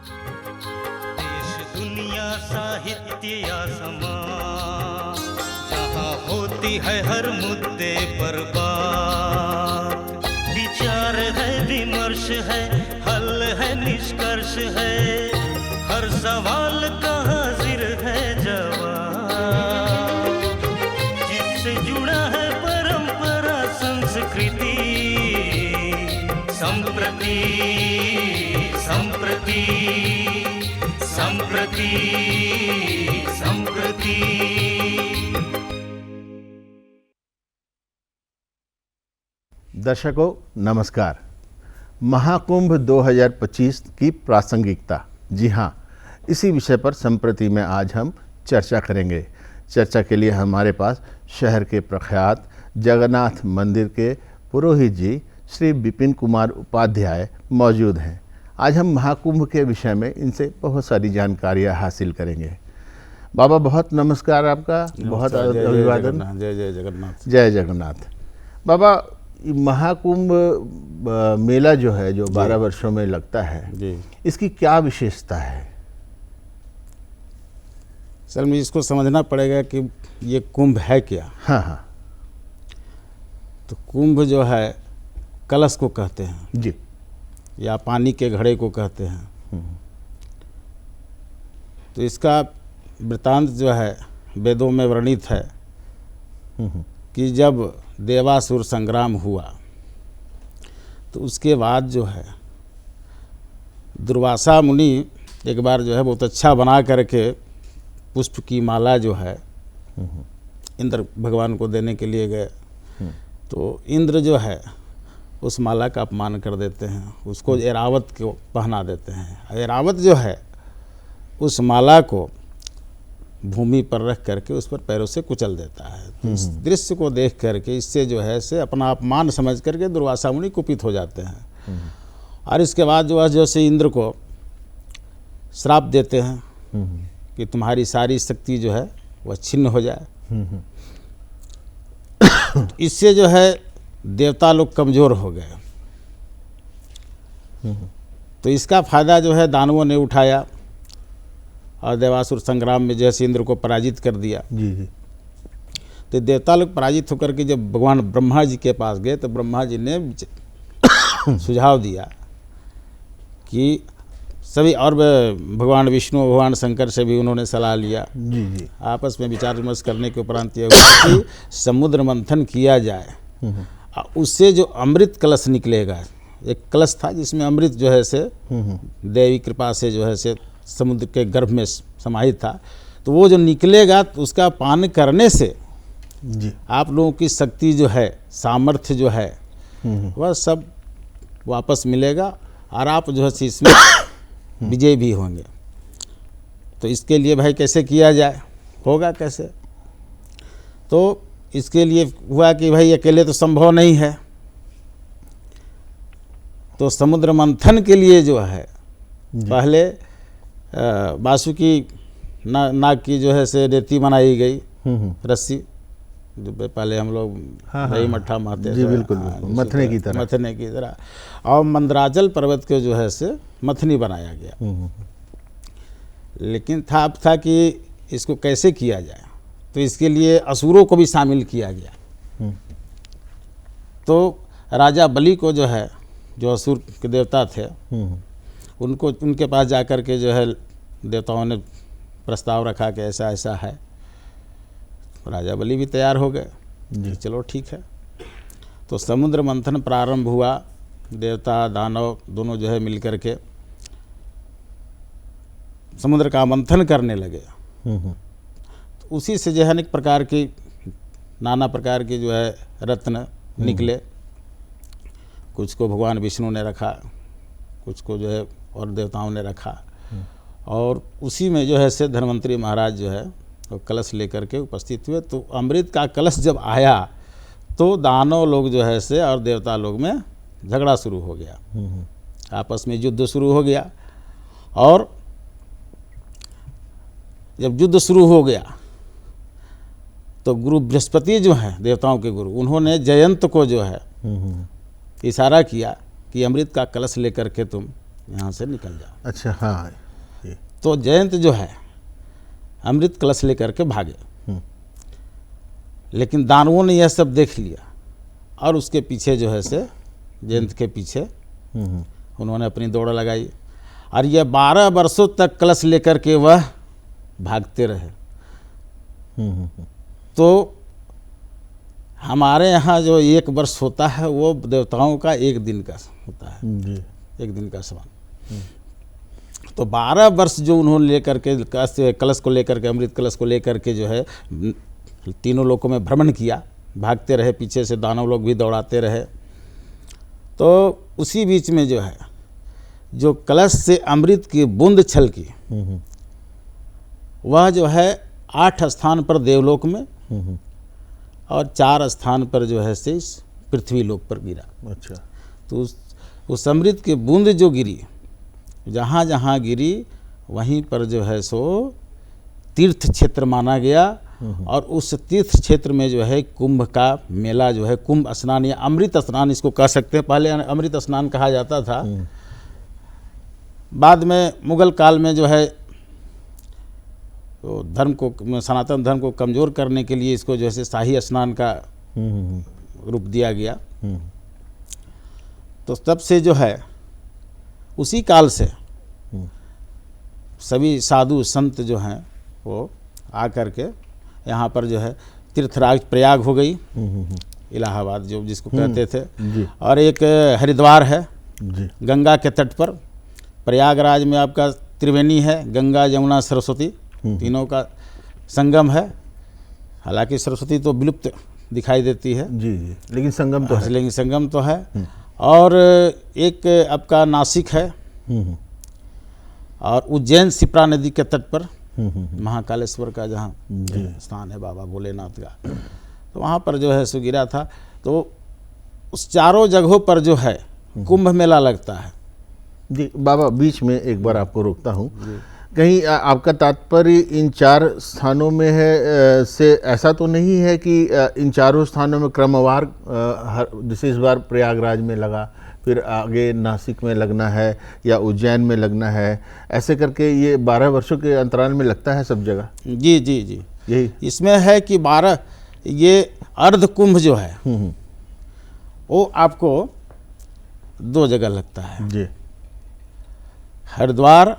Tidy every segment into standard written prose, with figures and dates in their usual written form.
देश दुनिया साहित्य या समाज, जहाँ होती है हर मुद्दे पर बात, विचार है, विमर्श है, हल है, निष्कर्ष है, हर सवाल का हाजिर है जवाब, जिससे जुड़ा है परंपरा संस्कृति, संप्रति संप्रति संप्रति संप्रति। दर्शकों नमस्कार। महाकुंभ 2025 की प्रासंगिकता, जी हाँ, इसी विषय पर संप्रति में आज हम चर्चा करेंगे। चर्चा के लिए हमारे पास शहर के प्रख्यात जगन्नाथ मंदिर के पुरोहित जी श्री विपिन कुमार उपाध्याय मौजूद हैं। आज हम महाकुंभ के विषय में इनसे बहुत सारी जानकारियाँ हासिल करेंगे। बाबा बहुत नमस्कार, आपका बहुत अभिवादन। जय जय जगन्नाथ। जय जगन्नाथ। बाबा, महाकुंभ मेला जो है, जो 12 वर्षों में लगता है जी, इसकी क्या विशेषता है? सर मुझे इसको समझना पड़ेगा कि ये कुंभ है क्या। हाँ हाँ तो कुंभ जो है कलश को कहते हैं जी, या पानी के घड़े को कहते हैं। तो इसका वृतांत जो है वेदों में वर्णित है कि जब देवासुर संग्राम हुआ तो उसके बाद जो है दुर्वासा मुनि एक बार जो है बहुत अच्छा बना करके पुष्प की माला जो है इंद्र भगवान को देने के लिए गए। तो इंद्र जो है उस माला का अपमान कर देते हैं, उसको ऐरावत को पहना देते हैं। ऐरावत जो है उस माला को भूमि पर रख करके उस पर पैरों से कुचल देता है। तो इस दृश्य को देख करके इससे जो है से अपना अपमान समझ करके दुर्वासा मुनि कुपित हो जाते हैं। और इसके बाद जो है जैसे इंद्र को श्राप देते हैं कि तुम्हारी सारी शक्ति जो है वह छिन्न हो जाए। इससे जो है देवता लोग कमज़ोर हो गए। तो इसका फायदा जो है दानवों ने उठाया और देवासुर संग्राम में जैसे इंद्र को पराजित कर दिया। जी जी। तो देवता लोग पराजित होकर के जब भगवान ब्रह्मा जी के पास गए तो ब्रह्मा जी ने सुझाव दिया कि सभी, और भगवान विष्णु भगवान शंकर से भी उन्होंने सलाह लिया। जी जी। आपस में विचार विमर्श करने के उपरांत यह हुआ कि समुद्र मंथन किया जाए। उससे जो अमृत कलश निकलेगा, एक कलश था जिसमें अमृत जो है से देवी कृपा से जो है से समुद्र के गर्भ में समाहित था। तो वो जो निकलेगा तो उसका पान करने से जी आप लोगों की शक्ति जो है, सामर्थ्य जो है वह सब वापस मिलेगा और आप जो है इसमें विजय भी होंगे। तो इसके लिए भाई कैसे किया जाए, होगा कैसे? तो इसके लिए हुआ कि भाई अकेले तो संभव नहीं है। तो समुद्र मंथन के लिए जो है पहले वासुकी नाग की जो है से रेती बनाई गई, रस्सी, जो पहले हम लोग दही मट्ठा मारते जी, बिल्कुल बिल्कुल, मथने की तरह। और मंदराचल पर्वत के जो है से मथनी बनाया गया। लेकिन था कि इसको कैसे किया जाए, तो इसके लिए असुरों को भी शामिल किया गया। तो राजा बलि को जो है, जो असुर के देवता थे, उनको उनके पास जाकर के जो है देवताओं ने प्रस्ताव रखा कि ऐसा ऐसा है। राजा बलि भी तैयार हो गए जी, चलो ठीक है। तो समुद्र मंथन प्रारंभ हुआ। देवता दानव दोनों जो है मिलकर के समुद्र का मंथन करने लगे। तो उसी से जो है अनेक प्रकार की, नाना प्रकार के जो है रत्न निकले। कुछ को भगवान विष्णु ने रखा, कुछ को जो है और देवताओं ने रखा। और उसी में जो है से धन्वंतरी महाराज जो है वो कलश लेकर के उपस्थित हुए। तो अमृत का कलश जब आया तो दानव लोग जो है से और देवता लोग में झगड़ा शुरू हो गया, आपस में युद्ध शुरू हो गया। और जब युद्ध शुरू हो गया तो गुरु बृहस्पति जो हैं देवताओं के गुरु, उन्होंने जयंत को जो है इशारा किया कि अमृत का कलश लेकर के तुम यहाँ से निकल जाओ। अच्छा, हाँ, ये तो जयंत जो है अमृत कलश लेकर के भागे, लेकिन दानवों ने यह सब देख लिया और उसके पीछे जो है से जयंत के पीछे उन्होंने अपनी दौड़ लगाई और यह 12 वर्षों तक कलश लेकर के वह भागते रहे। तो हमारे यहाँ जो 1 वर्ष होता है वो देवताओं का 1 दिन का होता है, जी, 1 दिन का समान। तो 12 वर्ष जो उन्होंने लेकर के कलश को लेकर के, अमृत कलश को लेकर के जो है तीनों लोकों में भ्रमण किया, भागते रहे, पीछे से दानव लोग भी दौड़ाते रहे। तो उसी बीच में जो है जो कलश से अमृत की बूंद छलकी वह जो है 8 स्थान पर देवलोक में और 4 स्थान पर जो है से इस पृथ्वी लोक पर गिरा। अच्छा, तो उस अमृत की बूंद जो गिरी, जहाँ जहाँ गिरी वहीं पर जो है सो तीर्थ क्षेत्र माना गया और उस तीर्थ क्षेत्र में जो है कुंभ का मेला जो है, कुंभ स्नान या अमृत स्नान इसको कह सकते हैं। पहले अमृत स्नान कहा जाता था, बाद में मुगल काल में जो है तो धर्म को, सनातन धर्म को कमज़ोर करने के लिए इसको जो है शाही स्नान का रूप दिया गया। तो तब से जो है उसी काल से सभी साधु संत जो हैं वो आकर के यहाँ पर जो है तीर्थराज प्रयाग हो गई, इलाहाबाद जो जिसको कहते थे, और एक हरिद्वार है जी, गंगा के तट पर। प्रयागराज में आपका त्रिवेणी है, गंगा यमुना सरस्वती तीनों का संगम है। हालांकि सरस्वती तो विलुप्त दिखाई देती है, जी, जी, लेकिन संगम तो है। लेकिन संगम तो है। और एक आपका नासिक है और उज्जैन शिप्रा नदी के तट पर महाकालेश्वर का जहाँ स्थान है बाबा भोलेनाथ का, तो वहाँ पर जो है सो गिरा था। तो उस चारों जगहों पर जो है कुंभ मेला लगता है। जी बाबा, बीच में एक बार आपको रोकता हूँ, कहीं आपका तात्पर्य इन 4 स्थानों में है से ऐसा तो नहीं है कि इन चारों स्थानों में क्रमवार, जैसे इस बार प्रयागराज में लगा, फिर आगे नासिक में लगना है या उज्जैन में लगना है, ऐसे करके ये 12 वर्षों के अंतराल में लगता है सब जगह? जी जी जी, यही इसमें है कि 12 ये अर्ध कुंभ जो है वो आपको 2 जगह लगता है जी, हरिद्वार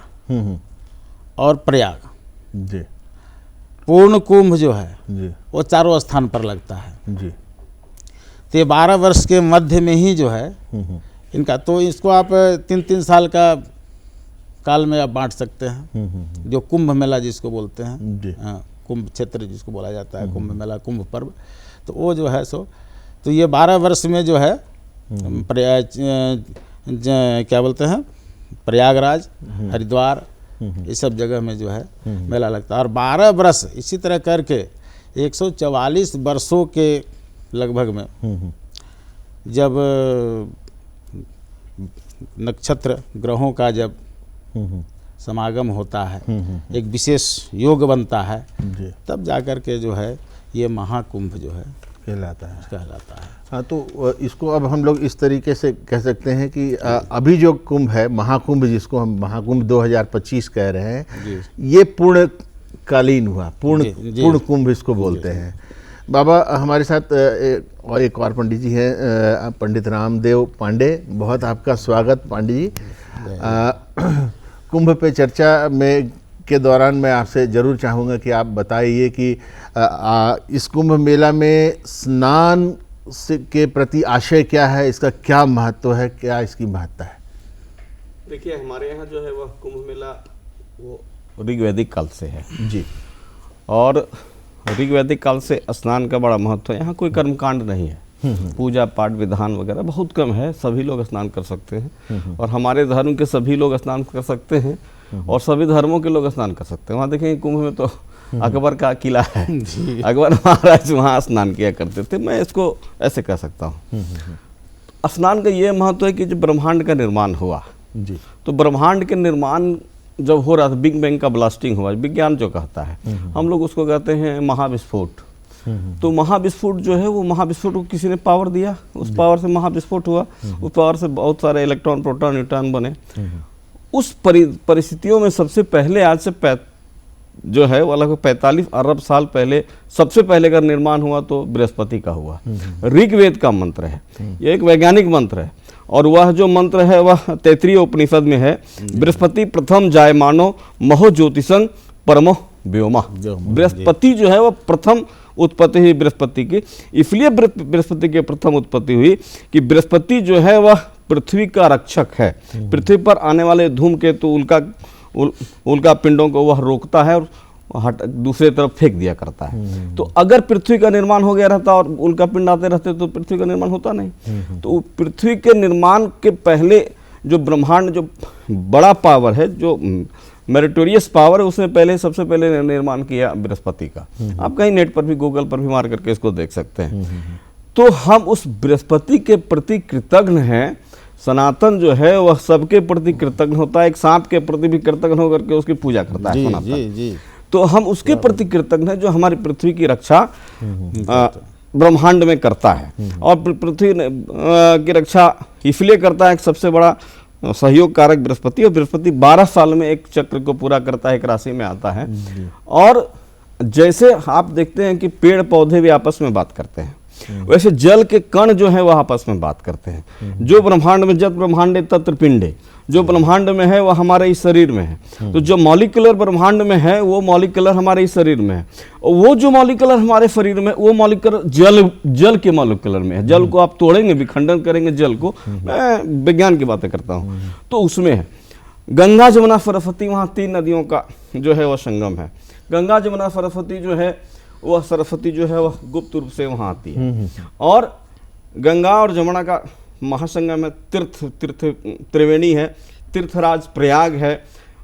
और प्रयाग। जी पूर्ण कुंभ जो है जी वो 4 स्थान पर लगता है। जी, तो 12 वर्ष के मध्य में ही जो है इनका, तो इसको आप 3-3 साल का काल में आप बांट सकते हैं, जो कुंभ मेला जिसको बोलते हैं। जी, हाँ, कुंभ क्षेत्र जिसको बोला जाता है, कुंभ मेला, कुंभ पर्व, तो वो जो है सो, तो ये 12 वर्ष में जो है क्या बोलते हैं, प्रयागराज, हरिद्वार, इस सब जगह में जो है मेला लगता है। और 12 वर्ष इसी तरह करके 144 वर्षों के लगभग में जब नक्षत्र ग्रहों का जब समागम होता है, एक विशेष योग बनता है, तब जाकर के जो है ये महाकुंभ जो है कहलाता है। हाँ, तो इसको अब हम लोग इस तरीके से कह सकते हैं कि अभी जो कुंभ है, महाकुंभ जिसको हम महाकुंभ 2025 कह रहे हैं, ये पूर्णकालीन हुआ, पूर्ण कुंभ इसको बोलते हैं। बाबा हमारे साथ एक और पंडित जी हैं, पंडित रामदेव पांडे, बहुत आपका स्वागत पांडे जी। कुंभ पे चर्चा में के दौरान मैं आपसे ज़रूर चाहूँगा कि आप बताइए कि इस कुंभ मेला में स्नान के प्रति आशय क्या है, इसका क्या महत्व है, क्या इसकी महत्ता है? देखिए, हमारे यहाँ जो है वह कुंभ मेला वो ऋग्वैदिक काल से है जी, और ऋग्वैदिक काल से स्नान का बड़ा महत्व है। यहाँ कोई कर्मकांड नहीं है, पूजा पाठ विधान वगैरह बहुत कम है, सभी लोग स्नान कर सकते हैं और हमारे धर्म के सभी लोग स्नान कर सकते हैं और सभी धर्मों के लोग स्नान कर सकते हैं। वहाँ देखेंगे कुंभ में तो अकबर का किला है, अकबर महाराज वहाँ स्नान किया करते थे। मैं इसको ऐसे कह सकता हूँ, स्नान का ये महत्व है कि जब ब्रह्मांड का निर्माण हुआ जी, तो ब्रह्मांड के निर्माण जब हो रहा था, बिग बैंग का ब्लास्टिंग हुआ, विज्ञान जो कहता है, हम लोग उसको कहते हैं महाविस्फोट। तो महाविस्फोट जो है वो महाविस्फोट को किसी ने पावर दिया, उस पावर से महाविस्फोट हुआ, उस पावर से बहुत सारे इलेक्ट्रॉन, प्रोटॉन, न्यूट्रॉन बने उस परिस्थितियों में सबसे पहले आज से जो है वो लगभग 45 अरब साल पहले सबसे पहले अगर निर्माण हुआ तो बृहस्पति का हुआ। ऋग्वेद का मंत्र है, ये एक वैज्ञानिक मंत्र है, और वह जो मंत्र है वह तैत्तिरीय उपनिषद में है। बृहस्पति प्रथम जायमानो महो ज्योतिषं परमो व्योमा। बृहस्पति जो है वह प्रथम उत्पत्ति हुई बृहस्पति की, इसलिए बृहस्पति की प्रथम उत्पत्ति हुई कि बृहस्पति जो है वह पृथ्वी का रक्षक है। पृथ्वी पर आने वाले धूमकेतु उल्का पिंडों को वह रोकता है और दूसरे तरफ फेंक दिया करता है। तो अगर पृथ्वी का निर्माण हो गया रहता और उल्का पिंड आते रहते तो पृथ्वी का निर्माण होता नहीं। तो पृथ्वी के निर्माण के पहले जो ब्रह्मांड, जो बड़ा पावर है, जो मेरिटोरियस पावर है, उसने पहले सबसे पहले निर्माण किया बृहस्पति का। आप कहीं नेट पर भी, गूगल पर भी मार करके इसको देख सकते हैं। तो हम उस बृहस्पति के प्रति कृतज्ञ हैं। सनातन जो है वह सबके प्रति कृतज्ञ होता है, एक सांप के प्रति भी कृतज्ञ होकर के उसकी पूजा करता है सनातन। तो हम उसके प्रति कृतज्ञ हैं जो हमारी पृथ्वी की रक्षा ब्रह्मांड में करता है। और पृथ्वी की रक्षा इसलिए करता है, सबसे बड़ा सहयोग कारक बृहस्पति। और बृहस्पति 12 साल में एक चक्र को पूरा करता है, एक राशि में आता है। और जैसे आप देखते हैं कि पेड़ पौधे भी आपस में बात करते हैं, वैसे जल के कण जो है वह आपस में बात करते हैं। जो ब्रह्मांड में, जत ब्रह्मांडे तत्र पिंडे, जो ब्रह्मांड में है वह हमारे इस शरीर में है। तो जो मॉलिक्यूलर ब्रह्मांड में है वो मॉलिक्यूलर हमारे इस शरीर में है, और वो जो मॉलिक्यूलर हमारे शरीर में, वो मॉलिक्यूलर जल के मॉलिक्यूलर में है। जल को आप तोड़ेंगे, विखंडन करेंगे जल को, मैं विज्ञान की बातें करता हूँ, तो उसमें है गंगा जमुना सरस्वती, वहाँ 3 नदियों का जो है वह संगम है। गंगा जमुना सरस्वती जो है वह, सरस्वती जो है वह गुप्त रूप से वहाँ आती है। और गंगा और जमुना का महासंगम है, तीर्थ त्रिवेणी है, तीर्थराज प्रयाग है,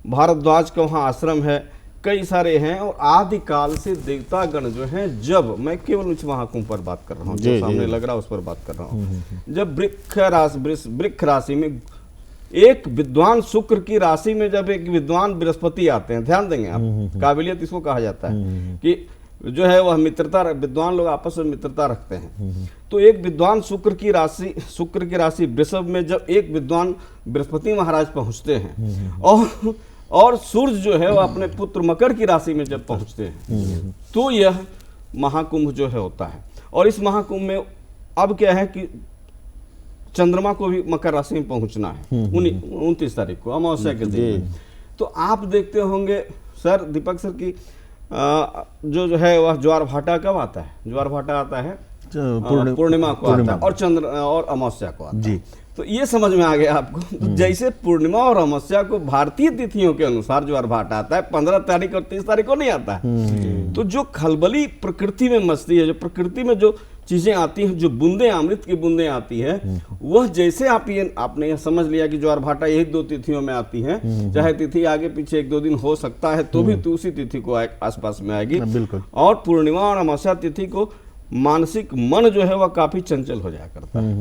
भारद्वाज का वहाँ आश्रम है, कई सारे हैं। और आदिकाल से देवतागण जो हैं, जब मैं केवल उस महाकुंभ पर बात कर रहा हूँ, जो सामने लग रहा है उस पर बात कर रहा हूँ। जब वृक्ष राशि में एक विद्वान शुक्र की राशि में जब एक विद्वान बृहस्पति आते हैं, ध्यान देंगे आप, काबिलियत इसको कहा जाता है कि जो है वह मित्रता, विद्वान लोग आपस में मित्रता रखते हैं। तो एक विद्वान शुक्र की राशि वृषभ में जब एक विद्वान बृहस्पति महाराज पहुंचते हैं, और सूर्य जो है वह अपने पुत्र मकर की राशि में जब पहुंचते हैं, तो यह महाकुंभ जो है होता है। और इस महाकुंभ में अब क्या है कि चंद्रमा को भी मकर राशि में पहुंचना है 29 तारीख को, अमावस्या के दिन। तो आप देखते होंगे सर, दीपक सर की जो है वह ज्वार भाटा कब आता है? ज्वार भाटा आता है पूर्णिमा को आता है, और चंद्र और अमावस्या को आता है। तो ये समझ में आ गया आपको। तो जैसे पूर्णिमा और अमावस्या को भारतीय तिथियों के अनुसार ज्वार भाटा आता है, 15 तारीख और 30 तारीख को नहीं आता है। तो जो खलबली प्रकृति में मस्ती है, जो प्रकृति में जो चीजें आती हैं, जो बूंदें, अमृत की बूंदें आती है, वह जैसे आपने यह समझ लिया कि ज्वार भाटा यही 2 तिथियों में आती है, चाहे तिथि आगे पीछे 1-2 दिन हो सकता है, तो भी तो उसी तिथि को आसपास में आएगी। और पूर्णिमा और अमावस्या तिथि को मानसिक मन जो है वह काफी चंचल हो जाया करता है।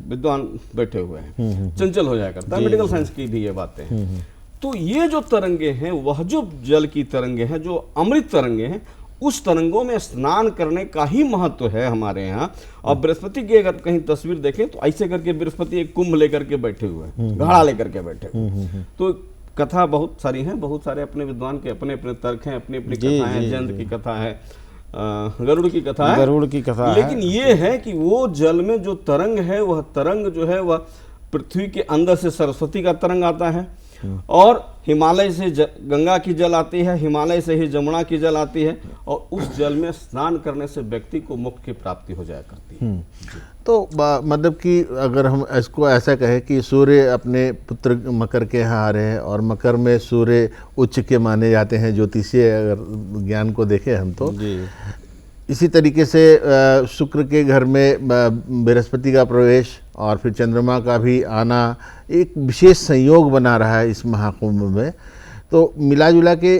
विद्वान बैठे हुए हैं, चंचल हो जाया करता है, मेडिकल साइंस की भी ये बातें हैं। तो ये जो तरंगे हैं, वह जो जल की तरंगे हैं, जो अमृत तरंगे हैं, उस तरंगों में स्नान करने का ही महत्व है हमारे यहाँ। और बृहस्पति की अगर कहीं तस्वीर देखें तो ऐसे करके बृहस्पति एक कुंभ लेकर के बैठे हुए हैं, घड़ा लेकर के बैठे हुए। तो कथा बहुत सारी हैं, बहुत सारे अपने विद्वान के अपने अपने तर्क हैं, अपनी अपनी कथा है। जंत की कथा है, गरुड़ की कथा है, गरुड़ की कथा। लेकिन ये है कि वो जल में जो तरंग है, वह तरंग जो है वह पृथ्वी के अंदर से सरस्वती का तरंग आता है, और हिमालय से गंगा की जल आती है, हिमालय से ही जमुना की जल आती है, और उस जल में स्नान करने से व्यक्ति को मोक्ष की प्राप्ति हो जाया करती है। तो मतलब कि अगर हम इसको ऐसा कहें कि सूर्य अपने पुत्र मकर के यहाँ आ रहे हैं, और मकर में सूर्य उच्च के माने जाते हैं ज्योतिषीय अगर ज्ञान को देखें हम तो। इसी तरीके से शुक्र के घर में बृहस्पति का प्रवेश और फिर चंद्रमा का भी आना एक विशेष संयोग बना रहा है इस महाकुंभ में। तो मिला जुला के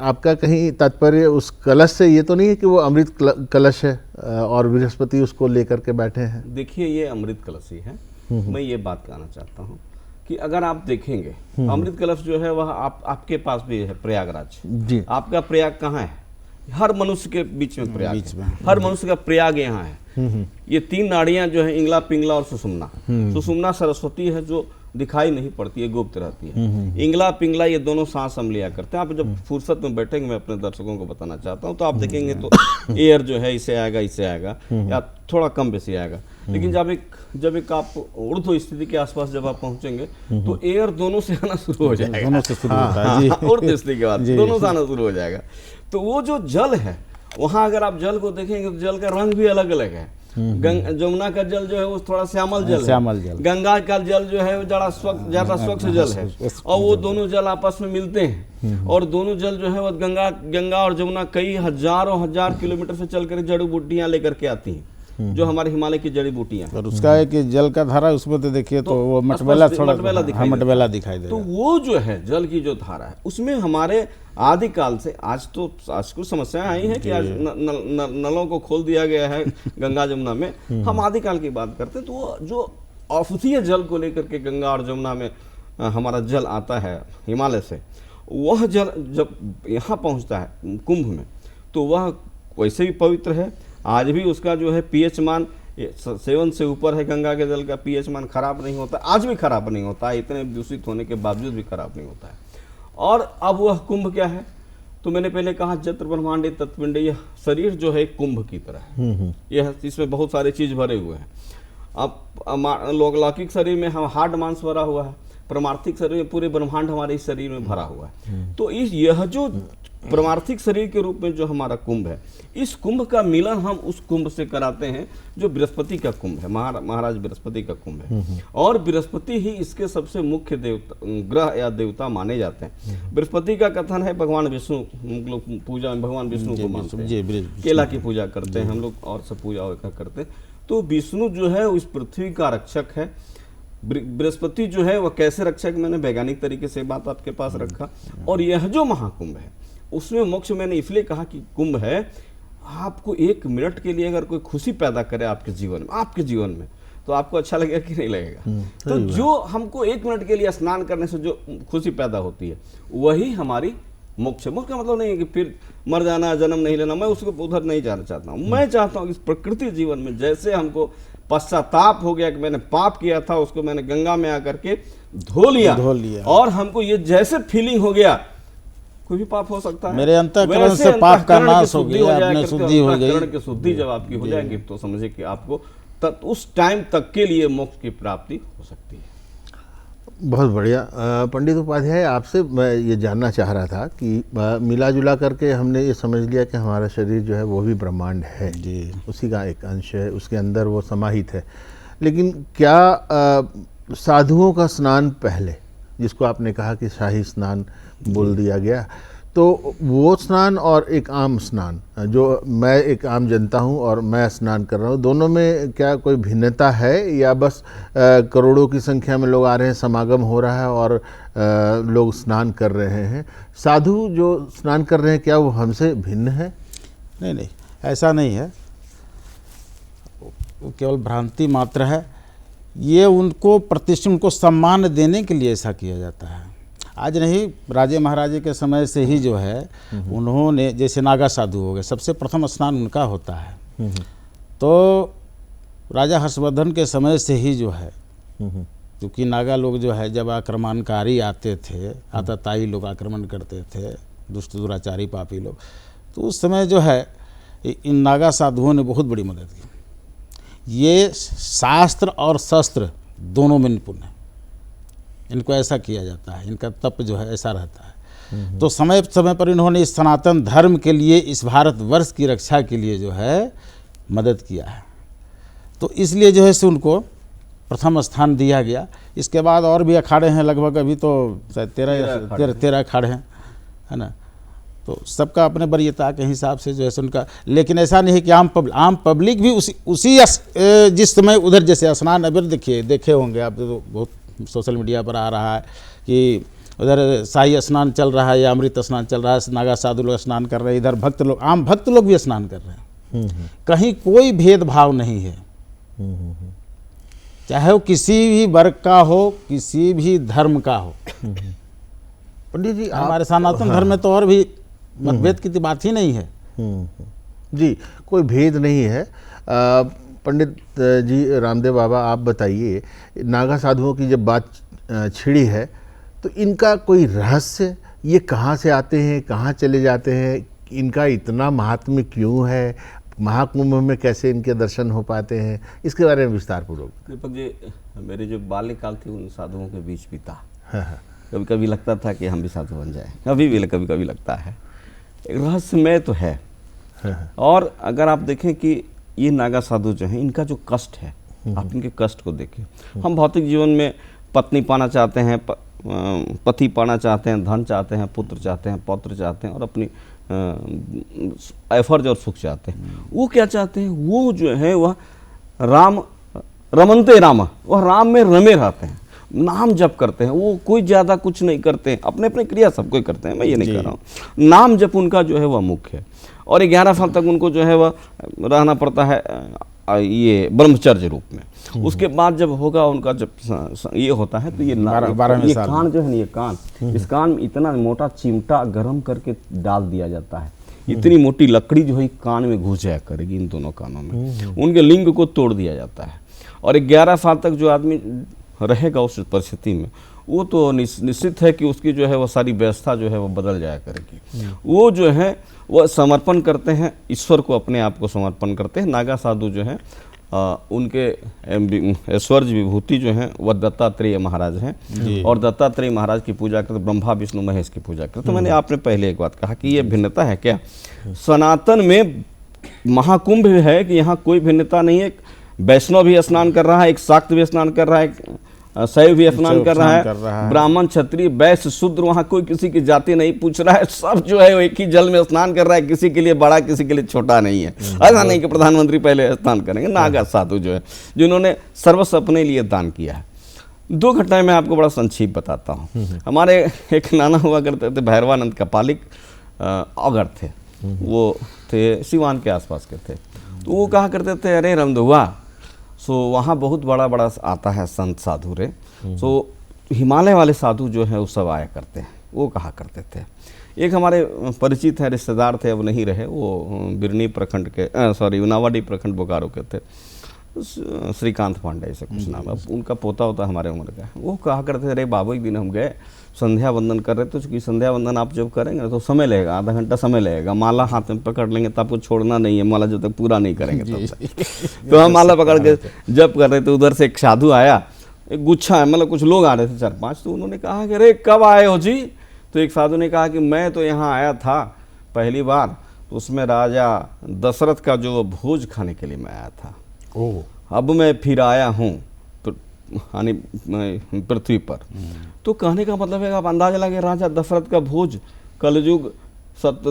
आपका कहीं तात्पर्य उस कलश से ये तो नहीं है कि वो अमृत कलश है और बृहस्पति उसको लेकर के बैठे हैं? देखिए, ये अमृत कलश ही है। मैं ये बात कहना चाहता हूँ कि अगर आप देखेंगे, अमृत कलश जो है वह आपके पास भी है, प्रयागराज जी। आपका प्रयाग कहाँ है? हर मनुष्य के बीच में प्रयाग है। हर मनुष्य का प्रयाग यहाँ है। ये 3 नाड़ियां जो है, इंगला, पिंगला और सुषुम्ना। सुषुम्ना सरस्वती है, जो दिखाई नहीं पड़ती है, गुप्त रहती है। इंगला पिंगला ये दोनों सांस हम लिया करते हैं। आप जब फुर्सत में बैठेंगे, मैं अपने दर्शकों को बताना चाहता हूँ, तो आप देखेंगे तो एयर जो है इसे आएगा, इससे आएगा, या थोड़ा कम बेसी आएगा। लेकिन जब एक आप ऊर्ध्व स्थिति के आसपास जब आप पहुंचेंगे तो एयर दोनों से आना शुरू हो जाएगा, दोनों से शुरू होता है जी। ऊर्ध्व स्थिति के बाद दोनों से आना शुरू हो जाएगा। तो वो जो जल है वहाँ, अगर आप जल को देखेंगे तो जल का रंग भी अलग अलग है। जमुना का जल जो है वो थोड़ा श्यामल जल है, गंगा का जल जो है वो ज्यादा स्वच्छ जल है, और वो दोनों जल आपस में मिलते हैं। और दोनों जल जो है वो गंगा और जमुना कई हजार किलोमीटर से चल कर जड़ी बूटियां लेकर के आती हैं, जो हमारे हिमालय की जड़ी बूटियां हैं। और उसका है कि जल का धारा उसमें तो देखिए तो वो मटमैला दिखाई देगा। तो वो जो है जल की जो धारा है उसमें हमारे आदिकाल से आज कुछ समस्याएं आई हैं कि आज नलों को खोल दिया गया है गंगा जमुना में। हम आदिकाल की बात करते हैं तो वो जो औषधीय जल को लेकर के गंगा और जमुना में हमारा जल आता है हिमालय से, वह जल जब यहाँ पहुँचता है कुंभ में तो वह वैसे भी पवित्र है। आज भी उसका जो है पीएच मान 7 से ऊपर है। गंगा के जल का पीएच मान खराब नहीं होता, आज भी खराब नहीं होता है, इतने दूषित होने के बावजूद भी खराब नहीं होता है। और अब वह कुंभ क्या है, तो मैंने पहले कहा जत्र ब्रह्मांडे तत्पिंडे, यह शरीर जो है कुंभ की तरह है। यह इसमें बहुत सारे चीज भरे हुए हैं। अब लौकिक शरीर में हम हाड मांस भरा हुआ है, परमार्थिक शरीर में पूरे ब्रह्मांड हमारे इस शरीर में भरा हुआ है। तो यह जो परमार्थिक शरीर के रूप में जो हमारा कुंभ है, इस कुंभ का मिलन हम उस कुंभ से कराते हैं जो बृहस्पति का कुंभ है, महाराज बृहस्पति का कुंभ है। और बृहस्पति ही इसके सबसे मुख्य देवता, ग्रह या देवता माने जाते हैं। बृहस्पति का कथन है भगवान विष्णु, हम लोग पूजा में भगवान विष्णु को मानते हैं, केला की पूजा करते हैं हम लोग और सब पूजा करते हैं। तो विष्णु जो है उस पृथ्वी का रक्षक है। बृहस्पति जो है वह कैसे रक्षक, मैंने वैज्ञानिक तरीके से बात आपके पास रखा। और यह जो महाकुंभ है उसमें मोक्ष, मैंने इसलिए कहा कि कुंभ है, आपको 1 मिनट के लिए अगर कोई खुशी पैदा करे आपके जीवन में तो आपको अच्छा लगेगा कि नहीं लगेगा। तो जो हमको 1 मिनट के लिए स्नान करने से जो खुशी पैदा होती है वही हमारी मोक्ष है। मोक्ष का मतलब नहीं है कि फिर मर जाना, जन्म नहीं लेना, मैं उसको उधर नहीं जाना चाहता हूँ। मैं चाहता हूँ इस प्रकृति जीवन में जैसे हमको पश्चाताप हो गया कि मैंने पाप किया था, उसको मैंने गंगा में आकर के धो लिया, और हमको ये जैसे फीलिंग हो गया, कोई भी पाप हो सकता है, मेरे अंतःकरण से पाप का नाश हो गया, अपने शुद्धि हो गई। अंतःकरण की शुद्धि जब आपकी हो जाएगी तो समझे कि आपको उस टाइम तक के लिए मोक्ष की प्राप्ति हो सकती है। बहुत बढ़िया। पंडित उपाध्याय, आपसे मैं ये जानना चाह रहा था कि मिला जुला करके हमने ये समझ लिया कि हमारा शरीर जो है वो भी ब्रह्मांड है जी, उसी का एक अंश है, उसके अंदर वो समाहित है। लेकिन क्या साधुओं का स्नान पहले, जिसको आपने कहा कि शाही स्नान बोल दिया गया, तो वो स्नान और एक आम स्नान, जो मैं एक आम जनता हूँ और मैं स्नान कर रहा हूँ, दोनों में क्या कोई भिन्नता है, या बस करोड़ों की संख्या में लोग आ रहे हैं, समागम हो रहा है और लोग स्नान कर रहे हैं? साधु जो स्नान कर रहे हैं क्या वो हमसे भिन्न है? नहीं, ऐसा नहीं है, वो केवल भ्रांति मात्र है। ये उनको प्रतिष्ठा, उनको सम्मान देने के लिए ऐसा किया जाता है। आज नहीं, राजे महाराजे के समय से ही जो है उन्होंने, जैसे नागा साधु हो गए, सबसे प्रथम स्नान उनका होता है। तो राजा हर्षवर्धन के समय से ही जो है, क्योंकि नागा लोग जो है जब आक्रमणकारी आते थे, आतताई लोग आक्रमण करते थे, दुष्ट दुराचारी पापी लोग, तो उस समय जो है इन नागा साधुओं ने बहुत बड़ी मदद की। ये शास्त्र और शस्त्र दोनों में निपुण है, इनको ऐसा किया जाता है, इनका तप जो है ऐसा रहता है। तो समय समय पर इन्होंने इस सनातन धर्म के लिए, इस भारतवर्ष की रक्षा के लिए जो है मदद किया है। तो इसलिए जो है उनको प्रथम स्थान दिया गया। इसके बाद और भी अखाड़े हैं, लगभग अभी तो 13 अखाड़े हैं, है ना। तो सबका अपने वरीयता के हिसाब से जो है उनका, लेकिन ऐसा नहीं है कि आम पब्लिक भी उसी जिस समय उधर, जैसे स्नान अभी देखे होंगे आप, तो बहुत सोशल मीडिया पर आ रहा है कि उधर शाही स्नान चल रहा है या अमृत स्नान चल रहा है, नागा साधु लोग स्नान कर रहे हैं, इधर भक्त लोग, आम भक्त लोग भी स्नान कर रहे हैं। कहीं कोई भेदभाव नहीं है, चाहे वो किसी भी वर्ग का हो, किसी भी धर्म का हो। पंडित जी, हमारे सनातन धर्म में तो और भी मतभेद की बात ही नहीं है जी, कोई भेद नहीं है। पंडित जी रामदेव बाबा, आप बताइए, नागा साधुओं की जब बात छिड़ी है, तो इनका कोई रहस्य, ये कहाँ से आते हैं, कहाँ चले जाते हैं, इनका इतना महात्म्य क्यों है, महाकुंभ में कैसे इनके दर्शन हो पाते हैं, इसके बारे में विस्तार पूर्वक। दीपक जी, मेरे जो बाल्यकाल थी उन साधुओं के बीच बीता। हाँ हाँ कभी कभी लगता था कि हम भी साधु बन जाएं, अभी भी कभी कभी लगता है। एक रहस्यमय तो है। और अगर आप देखें कि ये नागा साधु जो हैं, इनका जो कष्ट है, आप इनके कष्ट को देखें। हम भौतिक जीवन में पत्नी पाना चाहते हैं, पति पाना चाहते हैं, धन चाहते हैं, पुत्र चाहते हैं, पौत्र चाहते हैं, और अपनी ऐफर्ज और सुख चाहते हैं। वो क्या चाहते हैं? वो जो है वह राम रमनते राम, वह राम में रमे रहते हैं, नाम जप करते हैं। वो कोई ज़्यादा कुछ नहीं करते हैं, अपने अपने क्रिया सब कोई करते हैं, मैं ये नहीं कर रहा हूँ। नाम जप उनका जो है वह मुख्य है। और 11 साल तक उनको जो है वह रहना पड़ता है ये ब्रह्मचर्य रूप में। उसके बाद जब होगा उनका, जब ये होता है तो ये कान जो है ना, ये कान, इस कान में इतना मोटा चिमटा गर्म करके डाल दिया जाता है। इतनी मोटी लकड़ी जो है कान में घुस जाया करेगी, इन दोनों कानों में। उनके लिंग को तोड़ दिया जाता है। और 11 साल तक जो आदमी रहेगा उस परिस्थिति में, वो तो निश्चित है कि उसकी जो है वो सारी व्यवस्था जो है वो बदल जाया करेगी। वो जो है वह समर्पण करते हैं ईश्वर को, अपने आप को समर्पण करते हैं। नागा साधु जो हैं उनके ऐश्वर्य विभूति जो हैं वह दत्तात्रेय महाराज हैं। और दत्तात्रेय महाराज की पूजा करते, ब्रह्मा विष्णु महेश की पूजा करते। तो मैंने आपने पहले एक बात कहा कि ये भिन्नता है क्या? सनातन में महाकुंभ है कि यहाँ कोई भिन्नता नहीं है। वैष्णव भी स्नान कर रहा है, एक शाक्त भी स्नान कर रहा है, शैव भी स्नान कर रहा है, ब्राह्मण क्षत्रिय वैश्य शूद्र, वहाँ कोई किसी की जाति नहीं पूछ रहा है। सब जो है एक ही जल में स्नान कर रहा है, किसी के लिए बड़ा किसी के लिए छोटा नहीं है। ऐसा नहीं कि प्रधानमंत्री पहले स्नान करेंगे। नागा साधु जो है, जिन्होंने सर्वस्व अपने लिए दान किया है। 2 घटनाएं मैं आपको बड़ा संक्षिप्त बताता हूँ। हमारे एक नाना हुआ करते थे, भैरवानंद कपालिक अगर थे, वो थे सिवान के आसपास के थे। तो वो कहा करते थे, अरे रमदुआ, सो वहाँ बहुत बड़ा बड़ा आता है संत साधु रे, सो हिमालय वाले साधु जो है वो सब आया करते हैं, वो कहा करते थे। एक हमारे परिचित हैं, रिश्तेदार थे, अब नहीं रहे, वो बिरनी प्रखंड के उनावाडी प्रखंड बोकारो के थे, श्रीकांत पांडे ऐसे कुछ नाम है। उनका पोता होता हमारे उम्र का। वो कहा करते थे, अरे बाबू एक दिन हम गए संध्या वंदन कर रहे थे, तो संध्या वंदन आप जब करेंगे तो समय लगेगा, आधा घंटा समय लगेगा। माला हाथ में पकड़ लेंगे तो आपको छोड़ना नहीं है, माला जब तक पूरा नहीं करेंगे तब तक। तो हम माला पकड़ के जब कर रहे थे, उधर से एक साधु आया, एक गुच्छा है, मतलब कुछ लोग आ रहे थे 4-5। तो उन्होंने कहा कि अरे कब आए हो जी? तो एक साधु ने कहा कि मैं तो यहाँ आया था पहली बार, तो उसमें राजा दशरथ का जो भोज खाने के लिए मैं आया था। अब मैं फिर आया हूँ यानी पृथ्वी पर। तो कहने का मतलब है, आप अंदाजा लगे, राजा दशरथ का भोज, कलयुग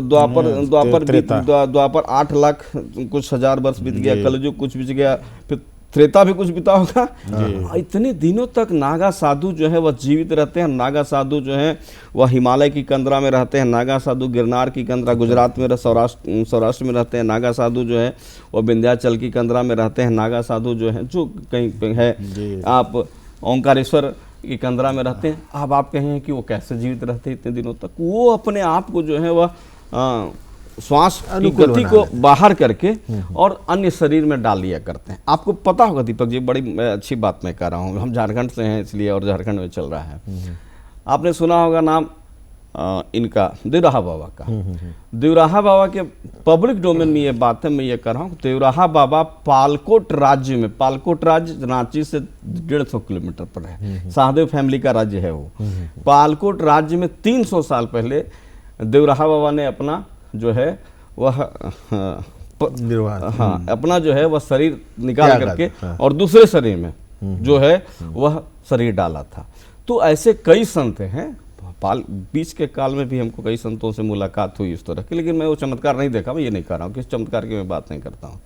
द्वापर 8 लाख कुछ हजार वर्ष बीत गया, कलयुग कुछ बीत गया, फिर त्रेता भी कुछ बीता होगा। इतने दिनों तक नागा साधु जो है वह जीवित रहते हैं। नागा साधु जो है वह हिमालय की कंदरा में रहते हैं। नागा साधु गिरनार की कंदरा गुजरात में, सौराष्ट्र में रहते हैं। नागा साधु जो है वह विंध्याचल की कंदरा में रहते हैं। नागा साधु जो है जो कहीं है, आप ओंकारेश्वर की कंदरा में रहते हैं। अब आप कहें कि वो कैसे जीवित रहते हैं इतने दिनों तक? वो अपने आप को जो है वह श्वास की गति को बाहर करके और अन्य शरीर में डाल लिया करते हैं। आपको पता होगा दीपक जी, बड़ी अच्छी बात मैं कह रहा हूँ, हम झारखंड से हैं इसलिए, और झारखंड में चल रहा है। आपने सुना होगा नाम इनका देवराहा बाबा का। देवराहा बाबा के पब्लिक डोमेन में ये बात है, मैं ये कह रहा हूँ। देवराहा बाबा पालकोट राज्य में, पालकोट राज्य रांची से 150 किलोमीटर पर है, शाहदेव फैमिली का राज्य है वो। पालकोट राज्य में 300 साल पहले देवराहा बाबा ने अपना जो है वह अपना जो है वह शरीर निकाल करके और दूसरे शरीर में जो है वह शरीर डाला था। तो ऐसे कई संत हैं। बीच के काल में भी हमको कई संतों से मुलाकात हुई इस तरह की, लेकिन मैं वो चमत्कार नहीं देखा। मैं ये नहीं कर रहा हूँ, किस चमत्कार की मैं बात नहीं करता हूँ।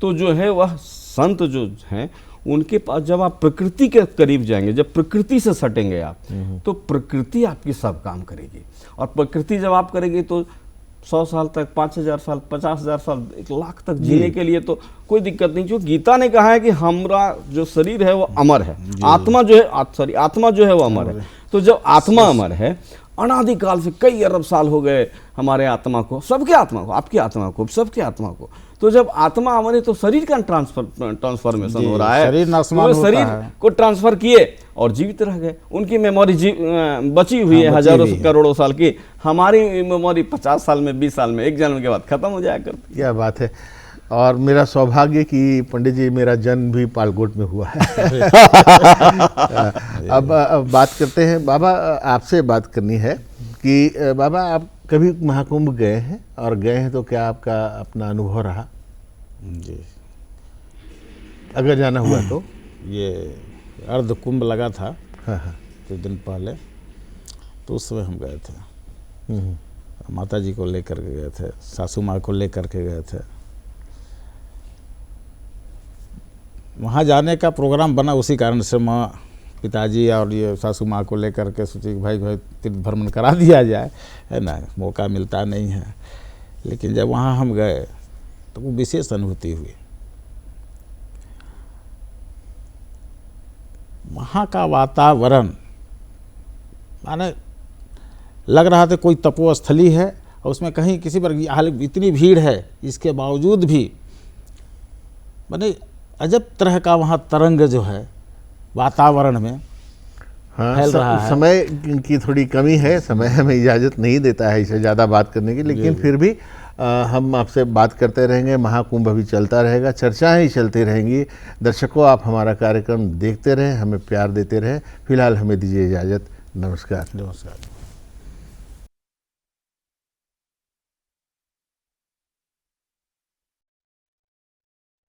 तो जो है वह संत जो हैं, उनके पास जब आप प्रकृति के करीब जाएंगे, जब प्रकृति से सटेंगे आप, तो प्रकृति आपकी सब काम करेगी। और प्रकृति जब आप करेगी तो 100 साल तक, 5000 साल, 50,000 साल, 1 लाख तक जीने के लिए तो कोई दिक्कत नहीं। जो गीता ने कहा है कि हमारा जो शरीर है वो अमर है, आत्मा जो है आत्मा जो है वो अमर है। तो जब आत्मा अमर है, अनादिकाल से कई अरब साल हो गए हमारे आत्मा को, सबके आत्मा को, आपकी आत्मा को, सबके आत्मा को, तो जब आत्मा अमर है तो शरीर का ट्रांसफॉर्मेशन जी, हो रहा है। शरीर नाशवान तो होता शरीर है। को ट्रांसफर किए और जीवित रह गए। उनकी मेमोरी बची हुई है बची हजारों हुई है। करोड़ों साल की। हमारी मेमोरी 50 साल में, 20 साल में, एक जन्म के बाद खत्म हो जाया करती। क्या बात है। और मेरा सौभाग्य कि पंडित जी मेरा जन्म भी पालकोट में हुआ है। अब बात करते हैं बाबा, आपसे बात करनी है कि बाबा आप कभी महाकुंभ गए हैं, और गए हैं तो क्या आपका अपना अनुभव रहा, जी, अगर जाना हुआ तो? ये अर्ध कुंभ लगा था हाँ हाँ। कुछ दिन पहले, तो उस समय हम गए थे। माता जी को लेकर के गए थे, सासू माँ को लेकर के गए थे। वहाँ जाने का प्रोग्राम बना उसी कारण से, माँ, पिताजी और ये सासू माँ को लेकर के सोची कि भाई तीर्थ भ्रमण करा दिया जाए, है ना, मौका मिलता नहीं है। लेकिन जब वहाँ हम गए तो वो विशेष अनुभूति हुई। वहाँ का वातावरण माने लग रहा था कोई तपोस्थली है, और उसमें कहीं किसी पर हाल इतनी भीड़ है, इसके बावजूद भी माने अजब तरह का वहाँ तरंग जो है वातावरण में हाँ, फैल रहा है। समय की थोड़ी कमी है, समय हमें इजाज़त नहीं देता है इसे ज़्यादा बात करने की, लेकिन फिर भी हम आपसे बात करते रहेंगे। महाकुंभ अभी चलता रहेगा, चर्चाएं ही चलती रहेंगी। दर्शकों, आप हमारा कार्यक्रम देखते रहें, हमें प्यार देते रहें। फिलहाल हमें दीजिए इजाज़त। नमस्कार। नमस्कार।